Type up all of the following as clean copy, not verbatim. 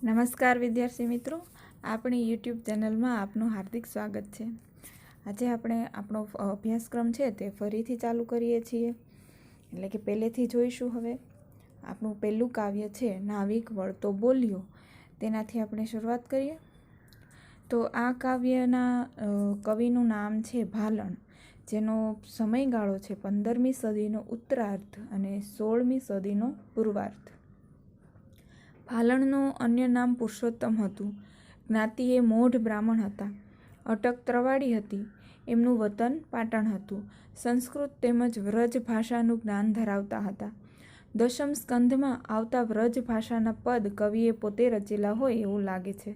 નમસ્કાર વિદ્યાર્થી મિત્રો, આપણી યુટ્યુબ ચેનલમાં આપનું હાર્દિક સ્વાગત છે। આજે આપણે આપણો અભ્યાસક્રમ છે તે ફરીથી ચાલુ કરીએ છીએ, એટલે કે પહેલેથી જોઈશું। હવે આપણું પહેલું કાવ્ય છે નાવિક વળતો બોલ્યો, તેનાથી આપણે શરૂઆત કરીએ। તો આ કાવ્યના કવિનું નામ છે ભાલણ, જેનો સમયગાળો છે 15મી સદીનો ઉત્તરાર્ધ અને 16મી સદીનો પૂર્વાર્ધ। ભાલણનું અન્ય નામ પુરુષોત્તમ હતું। જ્ઞાતિએ મોઢ બ્રાહ્મણ હતા। અટક ત્રવાડી હતી। એમનું વતન પાટણ હતું। સંસ્કૃત તેમજ વ્રજ ભાષાનું જ્ઞાન ધરાવતા હતા। દશમ સ્કંધમાં આવતા વ્રજ ભાષાના પદ કવિએ પોતે રચેલા હોય એવું લાગે છે।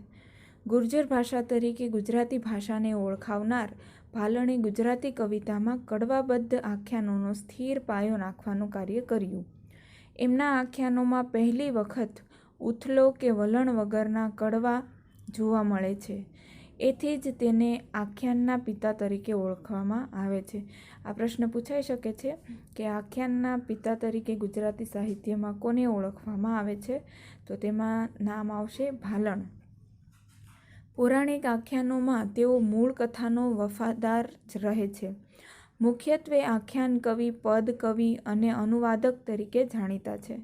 ગુર્જર ભાષા તરીકે ગુજરાતી ભાષાને ઓળખાવનાર ભાલણે ગુજરાતી કવિતામાં કડવાબદ્ધ આખ્યાનોનો સ્થિર પાયો નાખવાનું કાર્ય કર્યું। એમના આખ્યાનોમાં પહેલી વખત ઉથલો કે વલણ વગરના કડવા જોવા મળે છે। એથી જ તેને આખ્યાનના પિતા તરીકે ઓળખવામાં આવે છે। આ પ્રશ્ન પૂછાઈ શકે છે કે આખ્યાનના પિતા તરીકે ગુજરાતી સાહિત્યમાં કોને ઓળખવામાં આવે છે? તો તેમાં નામ આવશે ભાલણ। પૌરાણિક આખ્યાનોમાં તેઓ મૂળ કથાનો વફાદાર જ રહે છે। મુખ્યત્વે આખ્યાન કવિ, પદ કવિ અને અનુવાદક તરીકે જાણીતા છે।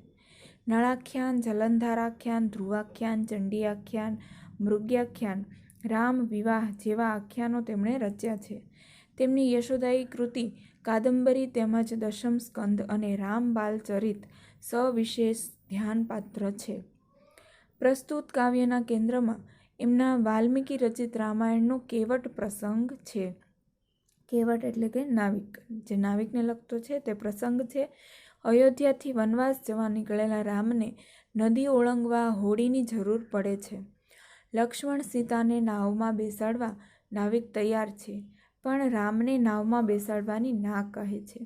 નળાખ્યાન, જલંધારાખ્યાન, ધ્રુવાખ્યાન, ચંડી આખ્યાન, મૃગ્યાખ્યાન, રામ વિવાહ જેવા આખ્યાનો તેમણે રચ્યા છે। તેમની યશોદાયી કૃતિ કાદંબરી તેમજ દશમ સ્કંદ અને રામબાલ ચરિત સવિશેષ ધ્યાનપાત્ર છે। પ્રસ્તુત કાવ્યના કેન્દ્રમાં એમના વાલ્મીકી રચિત રામાયણનો કેવટ પ્રસંગ છે। કેવટ એટલે કે નાવિક, જે નાવિકને લગતો છે તે પ્રસંગ છે। અયોધ્યાથી વનવાસ જવા નીકળેલા રામને નદી ઓળંગવા હોડીની જરૂર પડે છે। લક્ષ્મણ સીતાને નાવમાં બેસાડવા નાવિક તૈયાર છે, પણ રામને નાવમાં બેસાડવાની ના કહે છે।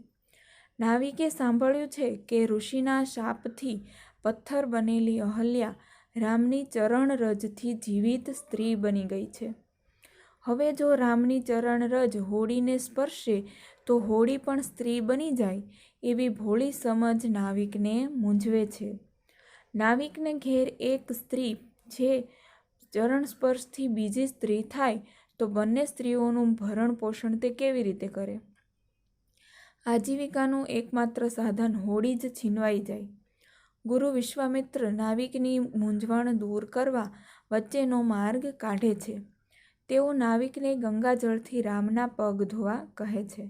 નાવિકે સાંભળ્યું છે કે ઋષિના શાપથી પથ્થર બનેલી અહલ્યા રામની ચરણરજથી જીવિત સ્ત્રી બની ગઈ છે। હવે જો રામની ચરણરજ હોડીને સ્પર્શે તો હોડી પણ સ્ત્રી બની જાય, એવી ભોળી સમજ નાવિકને મૂંઝવે છે। નાવિકને ઘેર એક સ્ત્રી જે ચરણ સ્પર્શથી બીજી સ્ત્રી થાય તો બંને સ્ત્રીઓનું ભરણ પોષણ તે કેવી રીતે કરે? આજીવિકાનું એકમાત્ર સાધન હોડી જ છીનવાઈ જાય। ગુરુ વિશ્વામિત્ર નાવિકની મૂંઝવણ દૂર કરવા વચ્ચેનો માર્ગ કાઢે છે। તેઓ નાવિકને ગંગાજળથી રામના પગ ધોવા કહે છે,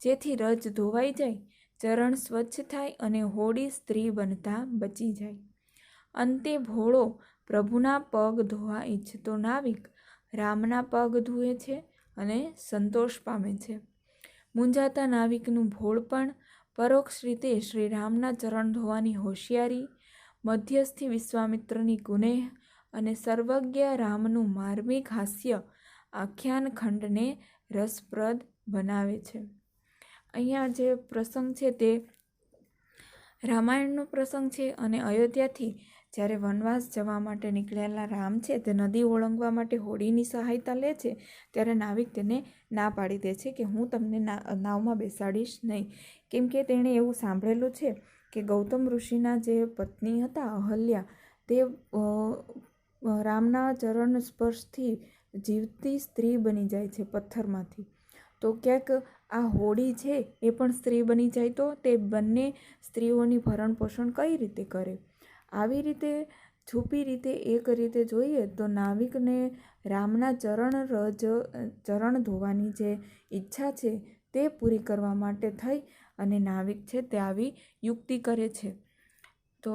જેથી રજ ધોવાઈ જાય, ચરણ સ્વચ્છ થાય અને હોડી સ્ત્રી બનતા બચી જાય। અંતે ભોળો પ્રભુના પગ ધોવા ઈચ્છતો નાવિક રામના પગ ધુએ છે અને સંતોષ પામે છે। મૂંઝાતા નાવિકનું ભોળપણ, પરોક્ષ રીતે શ્રી રામના ચરણ ધોવાની હોશિયારી, મધ્યસ્થી વિશ્વામિત્રની કુનેહ અને સર્વજ્ઞ રામનું માર્મિક હાસ્ય આખ્યાન ખંડને રસપ્રદ બનાવે છે। અહીંયા જે પ્રસંગ છે તે રામાયણનો પ્રસંગ છે અને અયોધ્યાથી જ્યારે વનવાસ જવા માટે નીકળેલા રામ છે તે નદી ઓળંગવા માટે હોડીની સહાયતા લે છે, ત્યારે નાવિક તેને ના પાડી દે છે કે હું તમને નાવમાં બેસાડીશ નહીં, કેમ કે તેણે એવું સાંભળેલું છે કે ગૌતમ ઋષિના જે પત્ની હતા અહલ્યા, તે રામના ચરણ સ્પર્શથી જીવતી સ્ત્રી બની જાય છે પથ્થરમાંથી। તો ક્યાંક આ હોડી છે એ પણ સ્ત્રી બની જાય તો તે બંને સ્ત્રીઓની ભરણ પોષણ કઈ રીતે કરે? આવી રીતે છુપી રીતે એક રીતે જોઈએ તો નાવિકને રામના ચરણ ધોવાની જે ઈચ્છા છે તે પૂરી કરવા માટે થઈ અને નાવિક છે તે આવી યુક્તિ કરે છે। તો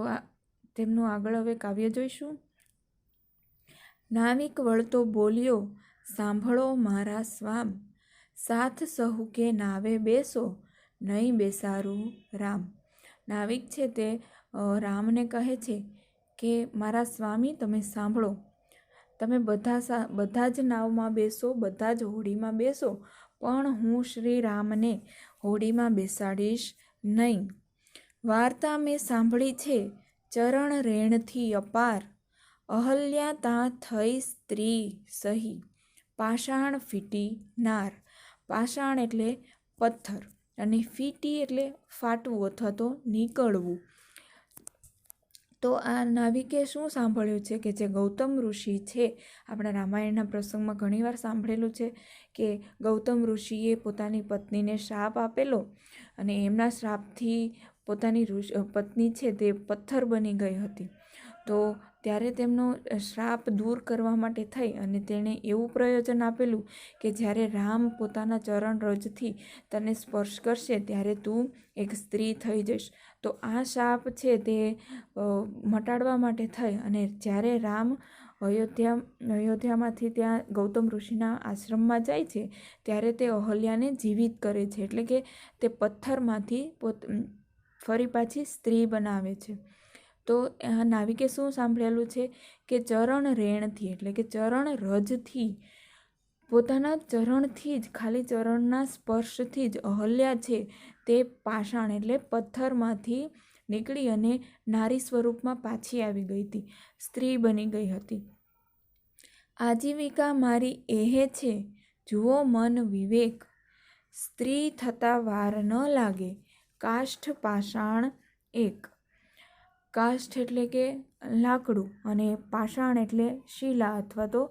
તેમનું આગળ હવે કાવ્ય જોઈશું। નાવિક વળતો બોલ્યો, સાંભળો મારા સ્વામ, સાથ સહુ કે નાવે બેસો, નહીં બેસારું રામ। નાવિક છે તે રામને કહે છે કે મારા સ્વામી તમે સાંભળો, તમે બધા જ નાવમાં બેસો, બધા જ હોડીમાં બેસો, પણ હું શ્રી રામને હોડીમાં બેસાડીશ નહીં। વાર્તા મેં સાંભળી છે ચરણ રેણથી અપાર, અહલ્યા તાં થઈ સ્ત્રી સહી, પાષાણ ફીટી નાર। પાષાણ એટલે પથ્થર અને ફીટી એટલે ફાટવું અથવા તો નીકળવું। તો આ નાવિકે શું સાંભળ્યું છે કે જે ગૌતમ ઋષિ છે, આપણા રામાયણના પ્રસંગમાં ઘણીવાર સાંભળેલું છે કે ગૌતમ ઋષિએ પોતાની પત્નીને શ્રાપ આપેલો અને એમના શ્રાપથી પોતાની પત્ની છે તે પથ્થર બની ગઈ હતી. તો ત્યારે તેમનો શ્રાપ દૂર કરવા માટે થઈ અને તેણે એવું પ્રયોજન આપેલું કે જ્યારે રામ પોતાના ચરણ રજથી તને સ્પર્શ કરશે ત્યારે તું એક સ્ત્રી થઈ જઈશ. તો આ શાપ છે તે મટાડવા માટે થઈ અને જ્યારે રામ અયોધ્યામાંથી ત્યાં ગૌતમ ઋષિના આશ્રમમાં જાય છે ત્યારે તે અહલ્યાને જીવિત કરે છે, એટલે કે તે પથ્થરમાંથી ફરી પાછી સ્ત્રી બનાવે છે. તો આ નાવિકે શું સાંભળેલું છે કે ચરણ રેણથી એટલે કે ચરણ રજથી, પોતાના ચરણથી જ, ખાલી ચરણના સ્પર્શથી જ અહલ્યા છે તે પાષાણ એટલે પથ્થરમાંથી નીકળી અને નારી સ્વરૂપમાં પાછી આવી ગઈ હતી, સ્ત્રી બની ગઈ હતી. આજીવિકા મારી એહે છે, જુઓ મન વિવેક, સ્ત્રી થતા વાર ન લાગે, કાષ્ઠ પાષાણ એક. કાષ્ઠ એટલે કે લાકડું અને પાષાણ એટલે શિલા અથવા તો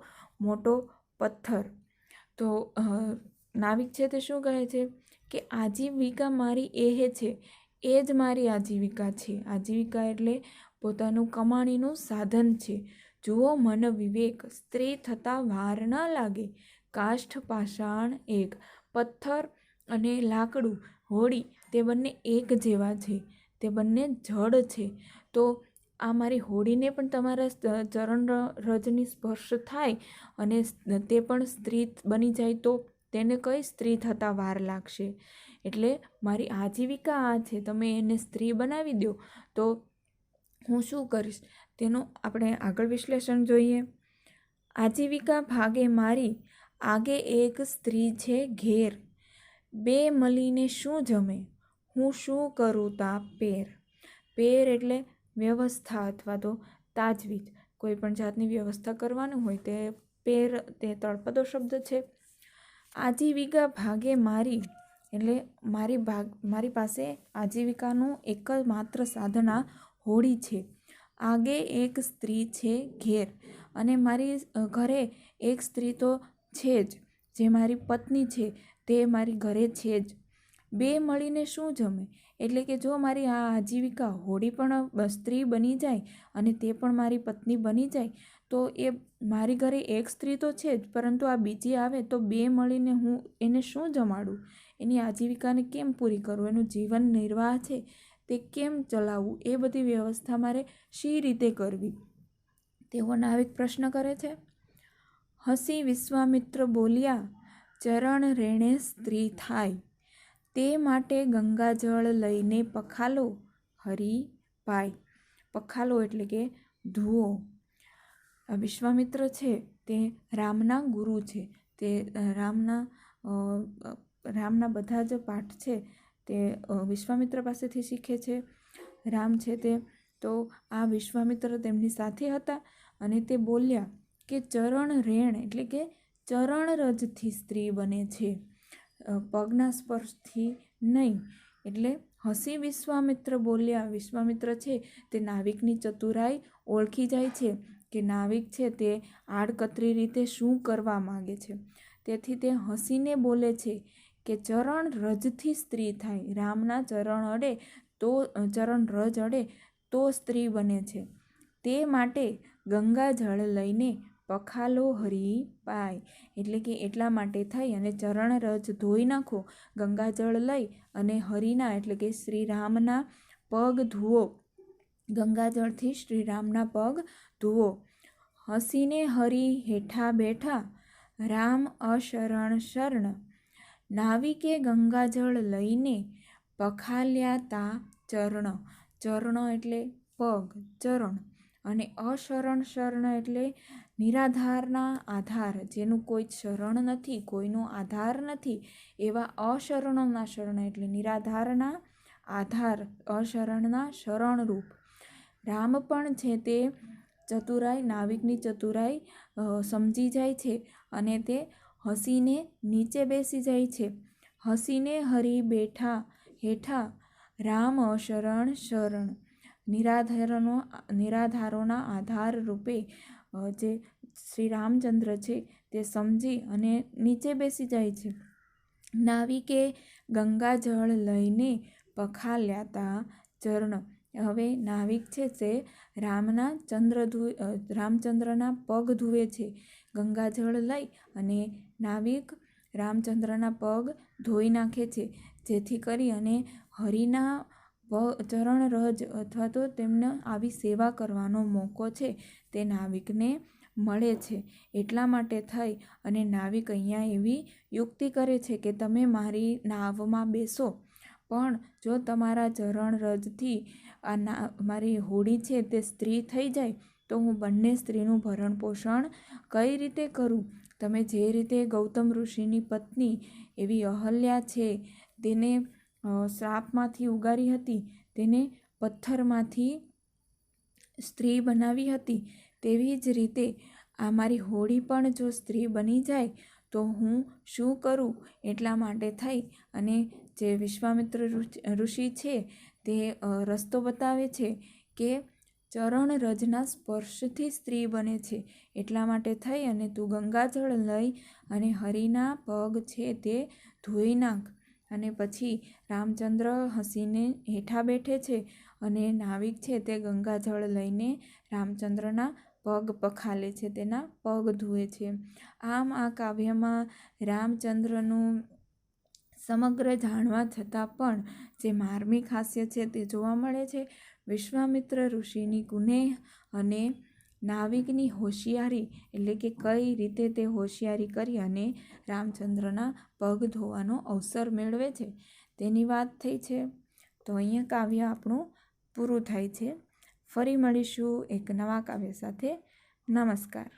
મોટો પથ્થર. તો નાવિક છે તે શું કહે છે કે આજીવિકા મારી એહે છે, એ જ મારી આજીવિકા છે. આજીવિકા એટલે પોતાનું કમાણીનું સાધન છે. જુઓ મન વિવેક, સ્ત્રી થતાં વાર ન લાગે, કાષ્ઠ પાષાણ એક. પથ્થર અને લાકડું, હોડી, તે બંને એક જેવા છે, તે બંને જડ છે. તો આ મારી હોડીને પણ તમારા ચરણ રજની સ્પર્શ થાય અને તે પણ સ્ત્રી બની જાય તો તેને કઈ સ્ત્રી થતાં વાર લાગશે. એટલે મારી આજીવિકા આ છે, તમે એને સ્ત્રી બનાવી દો તો હું શું કરીશ તેનું આપણે આગળ વિશ્લેષણ જોઈએ. આજીવિકા ભાગે મારી, આગે એક સ્ત્રી છે ઘેર, બે મળીને શું જમે, હું શું કરું તા પેર. પેર એટલે વ્યવસ્થા અથવા તો તાજવીજ, કોઈ પણ જાતની વ્યવસ્થા કરવાનું હોય તે પેર, તે તળપદો શબ્દ છે. આજીવિકા ભાગે મારી એટલે મારી પાસે આજીવિકાનું એક જ માત્ર સાધન આ હોડી છે. આગે એક સ્ત્રી છે ઘેર, અને મારી ઘરે એક સ્ત્રી તો છે જ, જે મારી પત્ની છે તે મારી ઘરે છે જ. બે મળીને શું જમે એટલે કે જો મારી આ આજીવિકા હોડી પણ સ્ત્રી બની જાય અને તે પણ મારી પત્ની બની જાય તો એ મારી ઘરે એક સ્ત્રી તો છે જ, પરંતુ આ બીજી આવે તો બે મળીને હું એને શું જમાડું, એની આજીવિકાને કેમ પૂરી કરું, એનું જીવન નિર્વાહ છે તે કેમ ચલાવવું, એ બધી વ્યવસ્થા મારે શી રીતે કરવી, તેવો નાવિક પ્રશ્ન કરે છે. હસી વિશ્વામિત્ર બોલ્યા, ચરણ રેણે સ્ત્રી થાય, તે માટે ગંગાજળ લઈને પખાલો હરી પાય. પખાલો એટલે કે ધુઓ. વિશ્વામિત્ર છે તે રામના ગુરુ છે, તે રામના બધા જ પાઠ છે તે વિશ્વામિત્ર પાસેથી શીખે છે. રામ છે તે, તો આ વિશ્વામિત્ર તેમની સાથે હતા અને તે બોલ્યા કે ચરણ રેણ એટલે કે ચરણ રજથી સ્ત્રી બને છે, પગના સ્પર્શથી નહીં. એટલે હસી વિશ્વામિત્ર બોલ્યા, વિશ્વામિત્ર છે તે નાવિકની ચતુરાઈ ઓળખી જાય છે કે નાવિક છે તે આડકતરી રીતે શું કરવા માગે છે. તેથી તે હસીને બોલે છે કે ચરણ રજથી સ્ત્રી થાય, રામના ચરણ અડે તો, ચરણ રજ અડે તો સ્ત્રી બને છે. તે માટે ગંગાજળ લઈને પખાલો હરી પાય, એટલે કે એટલા માટે થઈ અને ચરણ રજ ધોઈ નાખો, ગંગાજળ લઈ અને હરિના એટલે કે શ્રી રામના પગ ધુઓ, ગંગાજળથી શ્રી રામના પગ ધુઓ. હસીને હરી હેઠા બેઠા, રામ અશરણ શરણ, નાવિકે ગંગાજળ લઈને પખાલ્યા તા ચરણ. ચરણ એટલે પગ, ચરણ, અને અશરણ શરણ એટલે નિરાધારના આધાર, જેનું કોઈ શરણ નથી, કોઈનો આધાર નથી, એવા અશરણોના શરણ એટલે નિરાધારના આધાર, અશરણના શરણરૂપ. રામ પણ છે તે ચતુરાઈ, નાવિકની ચતુરાઈ સમજી જાય છે અને તે હસીને નીચે બેસી જાય છે. હસીને હરી બેઠા હેઠા, રામ અશરણ શરણ, નિરાધારોના આધાર રૂપે જે શ્રી રામચંદ્ર છે તે સમજી અને નીચે બેસી જાય છે. નાવિકે ગંગાજળ લઈને પખાલ્યા તા ચરણ. હવે નાવિક છે તે રામચંદ્રના પગ ધુએ છે. ગંગાજળ લઈ અને નાવિક રામચંદ્રના પગ ધોઈ નાખે છે, જેથી કરી અને હરિના ચરણ રજ અથવા તો તેમને આવી સેવા કરવાનો મોકો છે તે નાવિકને મળે છે. એટલા માટે થઈ અને નાવિક અહીંયા એવી યુક્તિ કરે છે કે તમે મારી નાવમાં બેસો, પણ જો તમારા ચરણ રજથી મારી હોડી છે તે સ્ત્રી થઈ જાય તો હું બંને સ્ત્રીનું ભરણ પોષણ કઈ રીતે કરું? તમે જે રીતે ગૌતમ ઋષિની પત્ની એવી અહલ્યા છે તેને શ્રાપમાંથી ઉગારી હતી, તેને પથ્થરમાંથી સ્ત્રી બનાવી હતી, તેવી જ રીતે આ મારી હોડી પણ જો સ્ત્રી બની જાય તો હું શું કરું? એટલા માટે થઈ અને જે વિશ્વામિત્ર ઋષિ છે તે રસ્તો બતાવે છે કે ચરણ રજના સ્પર્શથી સ્ત્રી બને છે. એટલા માટે થઈ અને તું ગંગાજળ લઈ અને હરિના પગ છે તે ધોઈ નાખ. અને પછી રામચંદ્ર હસીને હેઠા બેઠે છે અને નાવિક છે તે ગંગાજળ લઈને રામચંદ્રના પગ પખાલે છે, તેના પગ ધુએ છે. આમ આ કાવ્યમાં રામચંદ્રનું સમગ્ર જાણવા છતાં પણ જે માર્મિક હાસ્ય છે તે જોવા મળે છે. વિશ્વામિત્ર ઋષિની કુનેહ અને નાવિકની હોશિયારી, એટલે કે કઈ રીતે તે હોશિયારી કરી અને રામચંદ્રના પગ ધોવાનો અવસર મેળવે છે તેની વાત થઈ છે. તો અહીંયા કાવ્ય આપણું પૂરું થાય છે. ફરી મળીશું એક નવા કાવ્ય સાથે. નમસ્કાર.